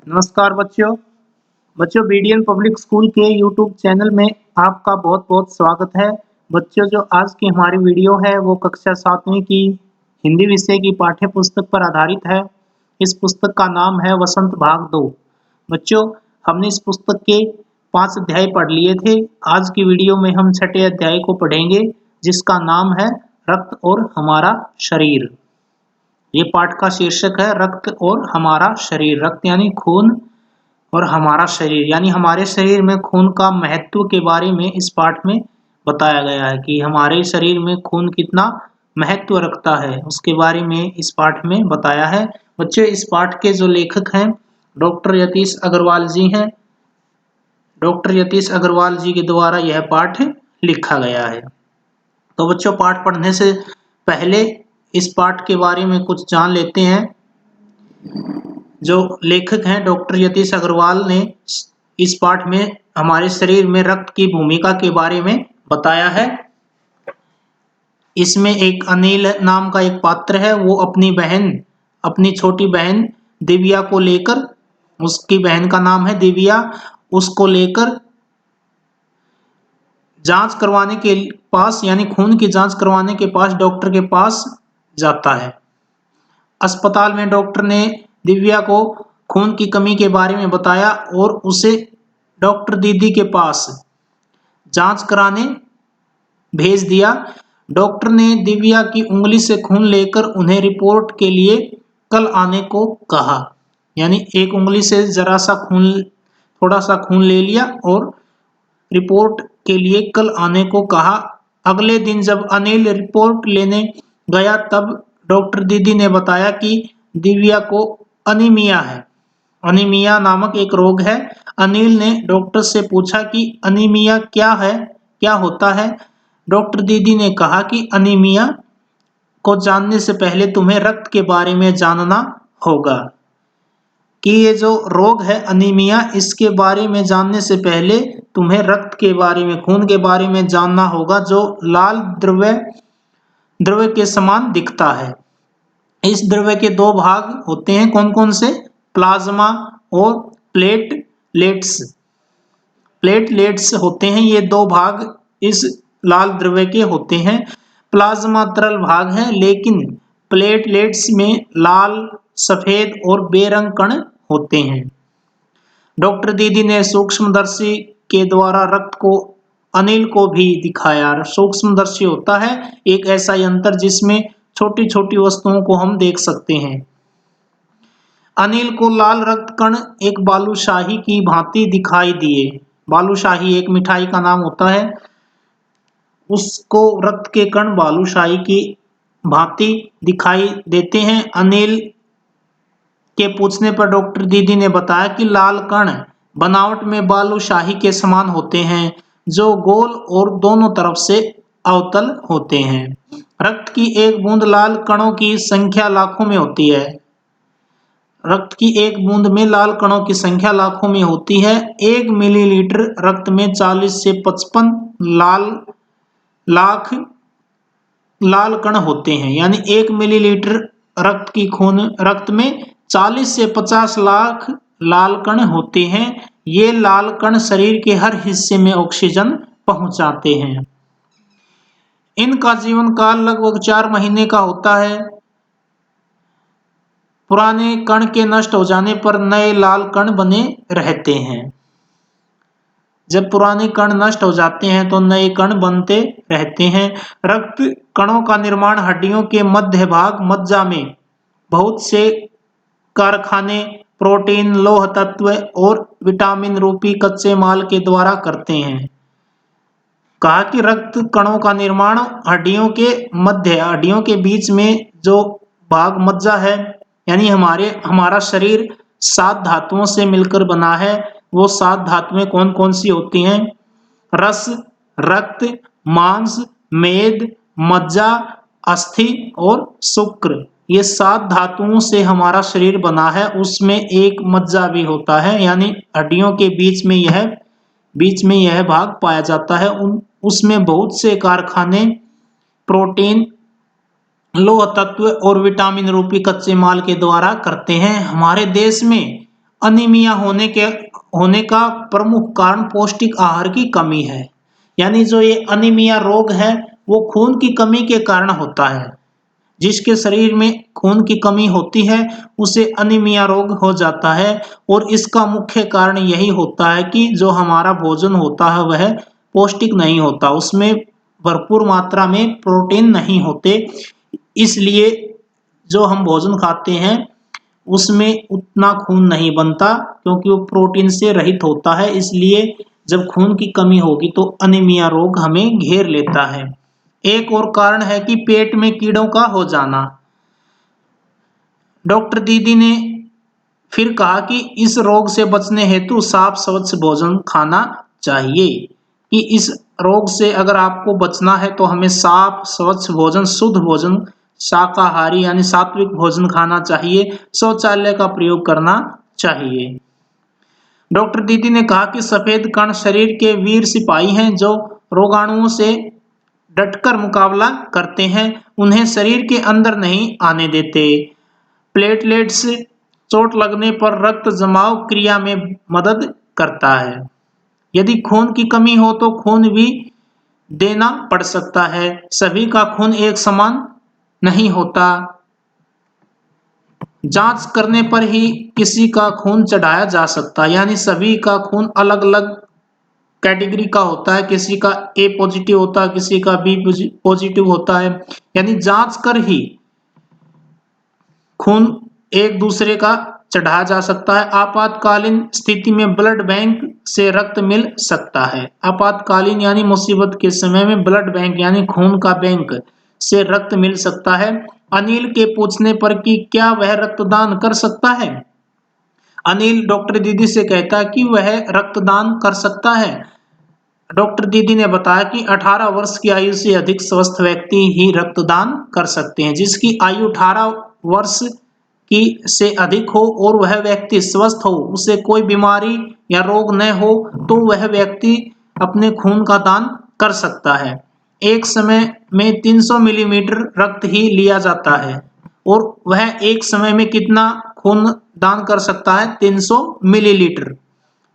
नमस्कार बच्चों। BDN public school के यूट्यूब चैनल में आपका बहुत-बहुत स्वागत है। बच्चों, जो आज की हमारी वीडियो है वो कक्षा 7वीं की हिंदी विषय की पाठ्य पुस्तक पर आधारित है। इस पुस्तक का नाम है वसंत भाग 2। बच्चों, हमने इस पुस्तक के 5 अध्याय पढ़ लिए थे। आज की वीडियो में हम 6ठे अध्याय को पढ़ेंगे, जिसका नाम है रक्त और हमारा शरीर। ये पाठ का शीर्षक है रक्त और हमारा शरीर। रक्त यानी खून और हमारा शरीर यानी हमारे शरीर में खून का महत्व के बारे में इस पाठ में बताया गया है कि हमारे शरीर में खून कितना महत्व रखता है, उसके बारे में इस पाठ में बताया है। बच्चों, इस पाठ के जो लेखक हैं डॉक्टर यतीश अग्रवाल जी हैं। डॉक्टर यतीश अग्रवाल जी के द्वारा यह पाठ लिखा गया है। तो बच्चों, पाठ पढ़ने से पहले इस पाठ के बारे में कुछ जान लेते हैं। जो लेखक हैं डॉक्टर यतीश अग्रवाल ने इस पाठ में हमारे शरीर में रक्त की भूमिका के बारे में बताया है। इसमें एक अनिल नाम का एक पात्र है, वो अपनी छोटी बहन दिव्या को लेकर, उसकी बहन का नाम है दिव्या, उसको लेकर जांच करवाने के पास यानी खून की जांच करवाने के पास डॉक्टर के पास जाता है। अस्पताल में डॉक्टर ने दिव्या को खून की कमी के बारे में बताया और उसे डॉक्टर दीदी के पास जांच कराने भेज दिया। डॉक्टर ने दिव्या की उंगली से खून लेकर उन्हें रिपोर्ट के लिए कल आने को कहा। यानी एक उंगली से थोड़ा सा खून ले लिया और रिपोर्ट के लिए कल आने को कहा। अगले दिन जब अनिल रिपोर्ट लेने गया तब डॉक्टर दीदी ने बताया कि दिव्या को अनीमिया है। अनीमिया नामक एक रोग है। अनिल ने डॉक्टर से पूछा कि अनीमिया क्या है, क्या होता है। डॉक्टर दीदी ने कहा कि अनीमिया को जानने से पहले तुम्हें रक्त के बारे में जानना होगा, कि ये जो रोग है अनीमिया, इसके बारे में जानने से पहले तुम्हें रक्त के बारे में, खून के बारे में जानना होगा, जो लाल द्रव्य के समान दिखता है। इस द्रव्य के दो भाग होते हैं, कौन कौन से? प्लाज्मा और प्लेटलेट्स। प्लेटलेट्स होते हैं, ये दो भाग इस लाल द्रव्य के होते हैं। प्लाज्मा तरल भाग है, लेकिन प्लेटलेट्स में लाल, सफेद और बेरंग कण होते हैं। डॉक्टर दीदी ने सूक्ष्मदर्शी के द्वारा रक्त को अनिल को भी दिखाया। सूक्ष्मदर्शी होता है एक ऐसा यंत्र जिसमें छोटी छोटी वस्तुओं को हम देख सकते हैं। अनिल को लाल रक्त कण एक बालूशाही की भांति दिखाई दिए। बालूशाही एक मिठाई का नाम होता है। उसको रक्त के कण बालूशाही की भांति दिखाई देते हैं। अनिल के पूछने पर डॉक्टर दीदी ने बताया कि लाल कण बनावट में बालूशाही के समान होते हैं, जो गोल और दोनों तरफ से अवतल होते हैं। रक्त की एक बूंद लाल कणों की संख्या लाखों में होती है। रक्त की एक बूंद में लाल कणों की संख्या लाखों में होती है। 1 मिलीलीटर रक्त में 40 से 55 लाख लाल कण होते हैं। यानी 1 मिलीलीटर रक्त में 40 से 50 लाख लाल कण होते हैं। ये लाल कण शरीर के हर हिस्से में ऑक्सीजन पहुंचाते हैं। इनका जीवन काल लगभग 4 महीने का होता है। पुराने कण के नष्ट हो जाने पर नए लाल कण बने रहते हैं। जब पुराने कण नष्ट हो जाते हैं तो नए कण बनते रहते हैं। रक्त कणों का निर्माण हड्डियों के मध्य भाग मज्जा में बहुत से कारखाने प्रोटीन, लौह तत्व और विटामिन रूपी कच्चे माल के द्वारा करते हैं। कहा कि रक्त कणों का निर्माण हड्डियों के बीच में जो भाग मज्जा है, यानी हमारा शरीर 7 धातुओं से मिलकर बना है। वो 7 धातुएं कौन कौन सी होती हैं? रस, रक्त, मांस, मेद, मज्जा, अस्थि और शुक्र। ये 7 धातुओं से हमारा शरीर बना है। उसमें एक मज्जा भी होता है, यानी हड्डियों के बीच में यह भाग पाया जाता है। उसमें बहुत से कारखाने प्रोटीन, लौह तत्व और विटामिन रूपी कच्चे माल के द्वारा करते हैं। हमारे देश में अनीमिया होने का प्रमुख कारण पौष्टिक आहार की कमी है। यानी जो ये अनीमिया रोग है वो खून की कमी के कारण होता है। जिसके शरीर में खून की कमी होती है उसे अनीमिया रोग हो जाता है और इसका मुख्य कारण यही होता है कि जो हमारा भोजन होता है वह पौष्टिक नहीं होता, उसमें भरपूर मात्रा में प्रोटीन नहीं होते। इसलिए जो हम भोजन खाते हैं उसमें उतना खून नहीं बनता क्योंकि वो प्रोटीन से रहित होता है। इसलिए जब खून की कमी होगी तो अनीमिया रोग हमें घेर लेता है। एक और कारण है कि पेट में कीड़ों का हो जाना। डॉक्टर दीदी ने फिर कहा कि इस रोग से बचने हेतु साफ स्वच्छ भोजन खाना चाहिए। कि इस रोग से अगर आपको बचना है तो हमें साफ स्वच्छ भोजन, शुद्ध भोजन, शाकाहारी यानी सात्विक भोजन खाना चाहिए, शौचालय का प्रयोग करना चाहिए। डॉक्टर दीदी ने कहा कि सफेद कण शरीर के वीर सिपाही हैं जो रोगाणुओं से डटकर मुकाबला करते हैं, उन्हें शरीर के अंदर नहीं आने देते। प्लेटलेट्स चोट लगने पर रक्त जमाव क्रिया में मदद करता है। यदि खून की कमी हो तो खून भी देना पड़ सकता है। सभी का खून एक समान नहीं होता। जांच करने पर ही किसी का खून चढ़ाया जा सकता है, यानी सभी का खून अलग अलग कैटेगरी का होता है। किसी का ए पॉजिटिव होता है, किसी का बी पॉजिटिव होता है। यानी जांच कर ही खून एक दूसरे का चढ़ाया जा सकता है। आपातकालीन स्थिति में ब्लड बैंक से रक्त मिल सकता है। आपातकालीन यानी मुसीबत के समय में ब्लड बैंक यानी खून का बैंक से रक्त मिल सकता है। अनिल के पूछने पर कि क्या वह रक्तदान कर सकता है, अनिल डॉक्टर दीदी से कहता है कि वह रक्तदान कर सकता है। डॉक्टर दीदी ने बताया कि 18 वर्ष की आयु से अधिक स्वस्थ व्यक्ति ही रक्तदान कर सकते हैं। जिसकी आयु 18 वर्ष की से अधिक हो और वह व्यक्ति स्वस्थ हो, उसे कोई बीमारी या रोग न हो, तो वह व्यक्ति अपने खून का दान कर सकता है। एक समय में 300 मिलीमीटर रक्त ही लिया जाता है और वह एक समय में कितना खून दान कर सकता है, 300 मिलीलीटर।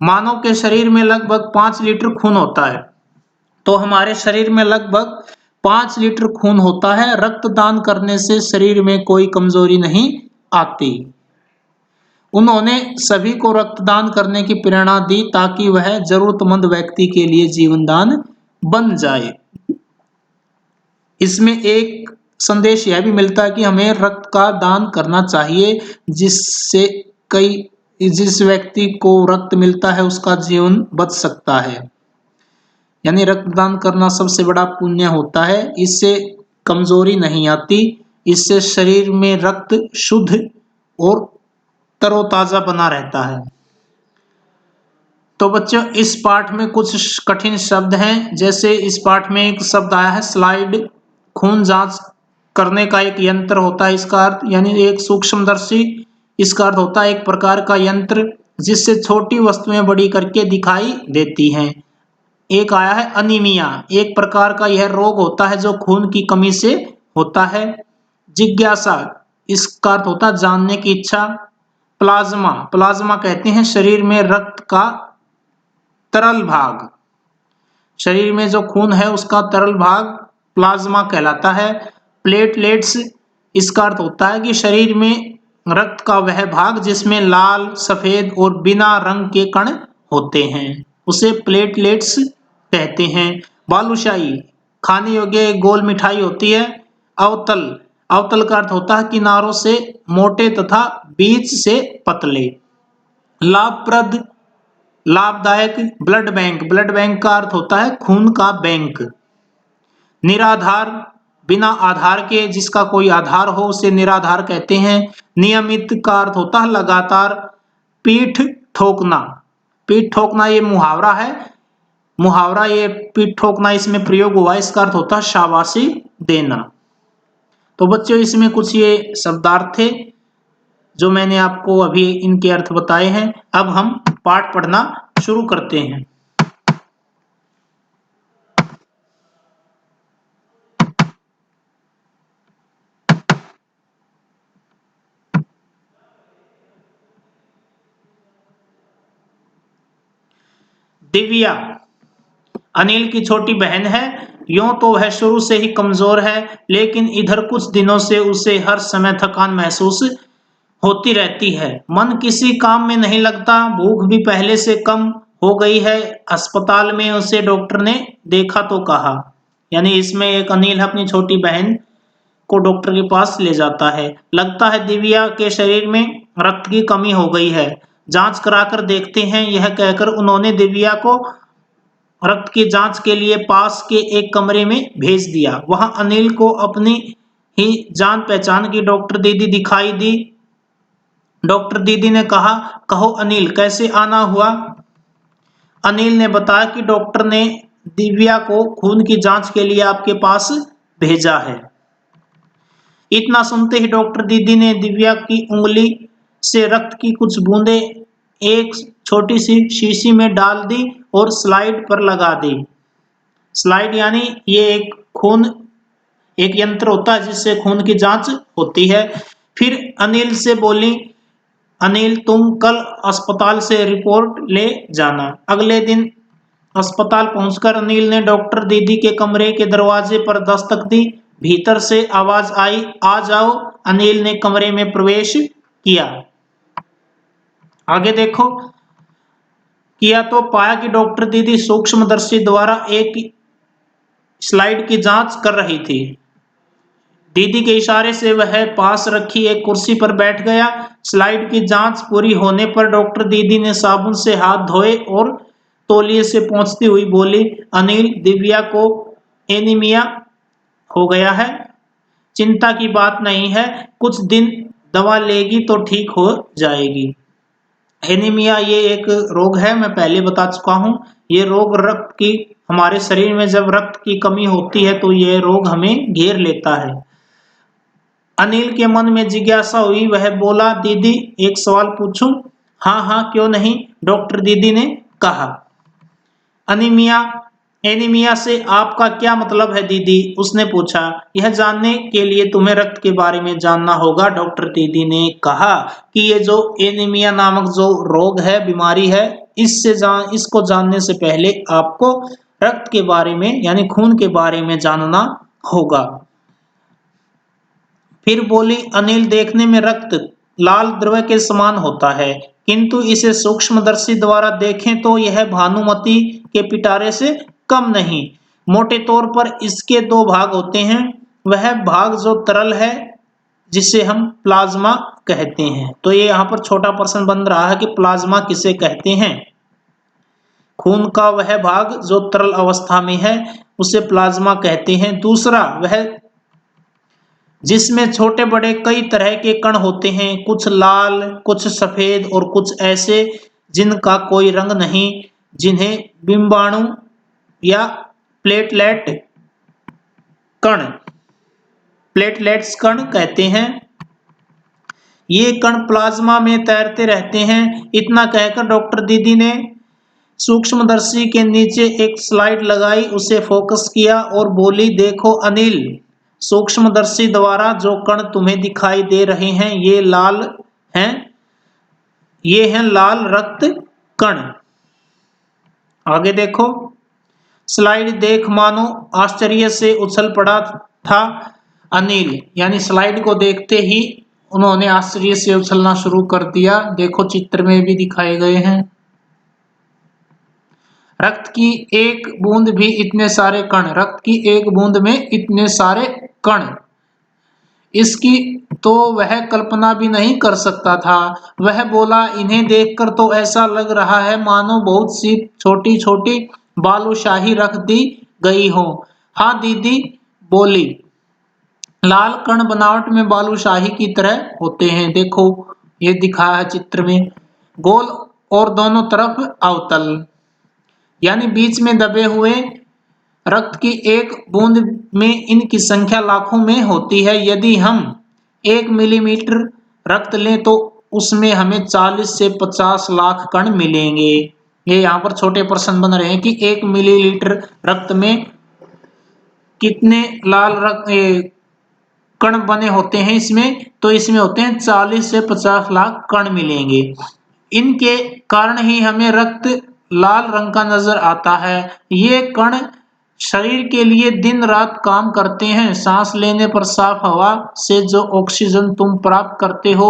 मानव के शरीर में लगभग 5 लीटर खून होता है, तो हमारे शरीर में लगभग 5 लीटर खून होता है। रक्तदान करने से शरीर में कोई कमजोरी नहीं आती। उन्होंने सभी को रक्तदान करने की प्रेरणा दी ताकि वह जरूरतमंद व्यक्ति के लिए जीवनदान बन जाए। इसमें एक संदेश यह भी मिलता है कि हमें रक्त का दान करना चाहिए, जिससे जिस व्यक्ति को रक्त मिलता है उसका जीवन बच सकता है। यानी रक्तदान करना सबसे बड़ा पुण्य होता है। इससे कमजोरी नहीं आती, इससे शरीर में रक्त शुद्ध और तरोताजा बना रहता है। तो बच्चों इस पाठ में कुछ कठिन शब्द हैं। जैसे इस पाठ में एक शब्द आया है स्लाइड। खून जांच करने का एक यंत्र होता है, इसका अर्थ यानी एक सूक्ष्मदर्शी। इसका अर्थ होता है एक प्रकार का यंत्र जिससे छोटी वस्तुएं बड़ी करके दिखाई देती हैं। एक आया है अनीमिया, एक प्रकार का यह रोग होता है जो खून की कमी से होता है। जिज्ञासा, इसका अर्थ होता है जानने की इच्छा। प्लाज्मा, प्लाज्मा कहते हैं शरीर में रक्त का तरल भाग। शरीर में जो खून है उसका तरल भाग प्लाज्मा कहलाता है। प्लेटलेट्स, इसका अर्थ होता है कि शरीर में रक्त का वह भाग जिसमें लाल, सफेद और बिना रंग के कण होते हैं, उसे प्लेटलेट्स कहते हैं। बालूशाही, खाने योग्य एक गोल मिठाई होती है। अवतल, अवतल का अर्थ होता है किनारों से मोटे तथा बीच से पतले। लाभप्रद, लाभदायक। ब्लड बैंक, ब्लड बैंक का अर्थ होता है खून का बैंक। निराधार, बिना आधार के, जिसका कोई आधार हो उसे निराधार कहते हैं। नियमित का अर्थ होता है लगातार। पीठ ठोकना, पीठ ठोकना ये मुहावरा है। मुहावरा ये पीठ ठोकना इसमें प्रयोग हुआ, इसका अर्थ होता है शाबाशी देना। तो बच्चों इसमें कुछ ये शब्दार्थ थे जो मैंने आपको अभी इनके अर्थ बताए हैं। अब हम पाठ पढ़ना शुरू करते हैं। दिव्या अनिल की छोटी बहन है। यूं तो वह शुरू से ही कमजोर है, लेकिन इधर कुछ दिनों से उसे हर समय थकान महसूस होती रहती है। मन किसी काम में नहीं लगता, भूख भी पहले से कम हो गई है। अस्पताल में उसे डॉक्टर ने देखा तो कहा, यानी इसमें एक अनिल अपनी छोटी बहन को डॉक्टर के पास ले जाता है। लगता है दिव्या के शरीर में रक्त की कमी हो गई है, जांच कराकर देखते हैं। यह कहकर उन्होंने दिव्या को रक्त की जांच के लिए पास के एक कमरे में भेज दिया। वहां अनिल को अपनी ही जान पहचान की डॉक्टर दीदी दिखाई दी। डॉक्टर दीदी ने कहा, कहो अनिल, कैसे आना हुआ? अनिल ने बताया कि डॉक्टर ने दिव्या को खून की जांच के लिए आपके पास भेजा है। इतना सुनते ही डॉक्टर दीदी ने दिव्या की उंगली से रक्त की कुछ बूंदें एक छोटी सी शीशी में डाल दी और स्लाइड पर लगा दी। स्लाइड यानी ये एक यंत्र होता है जिससे खून की जांच होती है। फिर अनिल से बोली, अनिल तुम कल अस्पताल से रिपोर्ट ले जाना। अगले दिन अस्पताल पहुंचकर अनिल ने डॉक्टर दीदी के कमरे के दरवाजे पर दस्तक दी। भीतर से आवाज आई, आ जाओ। अनिल ने कमरे में प्रवेश किया। आगे देखो, किया तो पाया कि डॉक्टर दीदी सूक्ष्मदर्शी द्वारा एक स्लाइड की जांच कर रही थी। दीदी के इशारे से वह पास रखी एक कुर्सी पर बैठ गया। स्लाइड की जांच पूरी होने पर डॉक्टर दीदी ने साबुन से हाथ धोए और तौलिए से पोंछती हुई बोली, अनिल, दिव्या को एनीमिया हो गया है। चिंता की बात नहीं है, कुछ दिन दवा लेगी तो ठीक हो जाएगी। एनीमिया ये एक रोग है, मैं पहले बता चुका हूं। ये रोग रक्त की, हमारे शरीर में जब रक्त की कमी होती है तो यह रोग हमें घेर लेता है। अनिल के मन में जिज्ञासा हुई, वह बोला, दीदी एक सवाल पूछूं? हाँ हाँ, क्यों नहीं, डॉक्टर दीदी ने कहा। अनीमिया एनीमिया से आपका क्या मतलब है दीदी? उसने पूछा। यह जानने के लिए तुम्हें रक्त के बारे में जानना होगा, डॉक्टर दीदी ने कहा कि ये जो एनीमिया नामक जो रोग है, बीमारी है, इसको जानने से पहले आपको रक्त के बारे में यानी खून के बारे में जानना होगा। फिर बोली, अनिल, देखने में रक्त लाल द्रव्य के समान होता है, किंतु इसे सूक्ष्मदर्शी द्वारा देखें तो यह भानुमति के पिटारे से कम नहीं। मोटे तौर पर इसके दो भाग होते हैं। वह भाग जो तरल है जिसे हम प्लाज्मा कहते हैं। तो ये यहाँ पर छोटा प्रश्न बन रहा है कि प्लाज्मा किसे कहते हैं। खून का वह भाग जो तरल अवस्था में है उसे प्लाज्मा कहते हैं। दूसरा वह जिसमें छोटे बड़े कई तरह के कण होते हैं, कुछ लाल, कुछ सफेद और कुछ ऐसे जिनका कोई रंग नहीं, जिन्हें बिंबाणु या प्लेटलेट कण प्लेटलेट्स कण कहते हैं। ये कण प्लाज्मा में तैरते रहते हैं। इतना कहकर डॉक्टर दीदी ने सूक्ष्मदर्शी के नीचे एक स्लाइड लगाई, उसे फोकस किया और बोली, देखो अनिल, सूक्ष्मदर्शी द्वारा जो कण तुम्हें दिखाई दे रहे हैं हैं ये हैं लाल रक्त कण। आगे देखो, स्लाइड देख मानो आश्चर्य से उछल पड़ा था अनिल, यानी स्लाइड को देखते ही उन्होंने आश्चर्य से उछलना शुरू कर दिया। देखो चित्र में भी दिखाए गए हैं। रक्त की एक बूंद भी इतने सारे कण, रक्त की एक बूंद में इतने सारे कण, इसकी तो वह कल्पना भी नहीं कर सकता था। वह बोला, इन्हें देखकर तो ऐसा लग रहा है मानो बहुत सी छोटी छोटी बालूशाही रख दी गई हो। हाँ दीदी बोली, लाल कण बनावट में बालूशाही की तरह होते हैं। देखो ये दिखाया है चित्र में, गोल और दोनों तरफ अवतल, यानी बीच में दबे हुए। रक्त की एक बूंद में इनकी संख्या लाखों में होती है। यदि हम 1 मिलीमीटर रक्त लें तो उसमें हमें 40 से 50 लाख कण मिलेंगे। ये यहाँ पर छोटे प्रश्न बन रहे हैं कि 1 मिलीलीटर रक्त में कितने लाल रक्त कण बने होते हैं। इसमें तो इसमें होते हैं 40 से 50 लाख कण मिलेंगे। इनके कारण ही हमें रक्त लाल रंग का नजर आता है। ये कण शरीर के लिए दिन रात काम करते हैं। सांस लेने पर साफ हवा से जो ऑक्सीजन तुम प्राप्त करते हो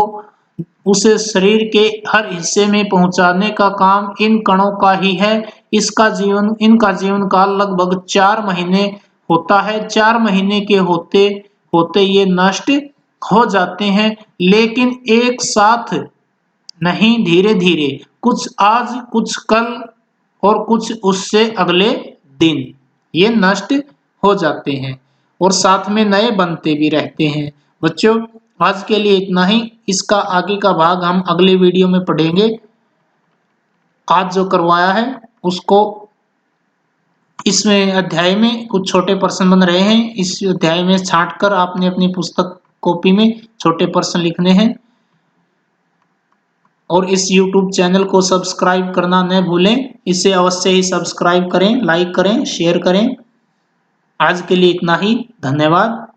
उसे शरीर के हर हिस्से में पहुंचाने का काम इन कणों का ही है। इनका जीवन काल लगभग 4 महीने होता है। 4 महीने के होते होते ये नष्ट हो जाते हैं, लेकिन एक साथ नहीं, धीरे धीरे, कुछ आज, कुछ कल और कुछ उससे अगले दिन ये नष्ट हो जाते हैं और साथ में नए बनते भी रहते हैं। बच्चों, आज के लिए इतना ही। इसका आगे का भाग हम अगले वीडियो में पढ़ेंगे। आज जो करवाया है उसको, इसमें अध्याय में कुछ छोटे प्रश्न बन रहे हैं। इस अध्याय में छांटकर आपने अपनी पुस्तक कॉपी में छोटे प्रश्न लिखने हैं और इस YouTube चैनल को सब्सक्राइब करना न भूलें। इसे अवश्य ही सब्सक्राइब करें, लाइक करें, शेयर करें। आज के लिए इतना ही। धन्यवाद।